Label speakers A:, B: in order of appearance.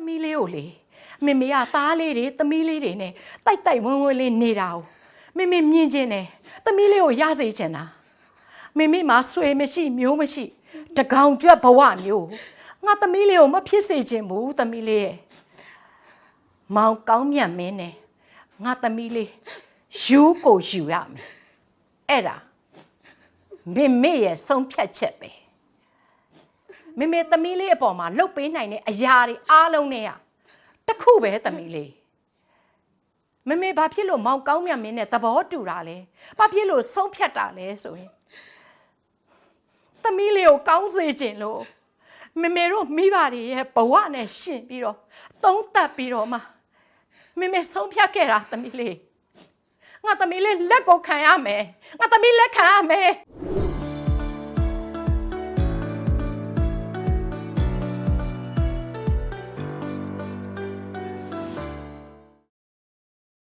A: သမီးလေးကိုလေမေမေကသားလေးတွေသမီးလေးတွေနဲ့တိုက်တိုက်ဝန်းဝန်းလေးနေတာကိုမေမေမြင်ချင်းတယ်သမီးလေးကိုရစေချင်တာမေမေမှာဆွေမရှိမျိုးမရှိတကောင်ကျွတ်ဘဝမျိုးငါသမီးလေးကိုမဖြစ်စေချင်ဘူးသမီးလေးရဲ့မောင်ကောင်းမြတ်မင်းနဲ့ငါသမီးလေးယူကိုယူရမယ်အဲ့ဒါမေမေရဲ့ဆုံးဖြတ်ချက်ပဲမေမေသမီးလေးအပေါ်မှာလှုပ်ပေးနိုင်တဲ့အရာတွေအားလုံးနဲ့တခုပဲသမီးလေးမေမေဘာဖြစ်လို့မောင်ကောင်းမြတ်မင်းနဲ့သဘောတူတာလဲဘာဖြစ်လို့ဆုံးဖြတ်တာလဲဆိုရင်သမီးလေးကိုကောင်းစေခြင်းလို့မေမေတို့မိဘတွေရဲ့ဘဝနဲ့ရှင်ပြီးတော့သုံးသပ်ပြီးတော့မှမေမေဆုံးဖြတ်ခဲ့တာသမီးလေးငါသမီးလေးလက်ကိုခံရမယ်ငါသမီးလက်ခံရမယ်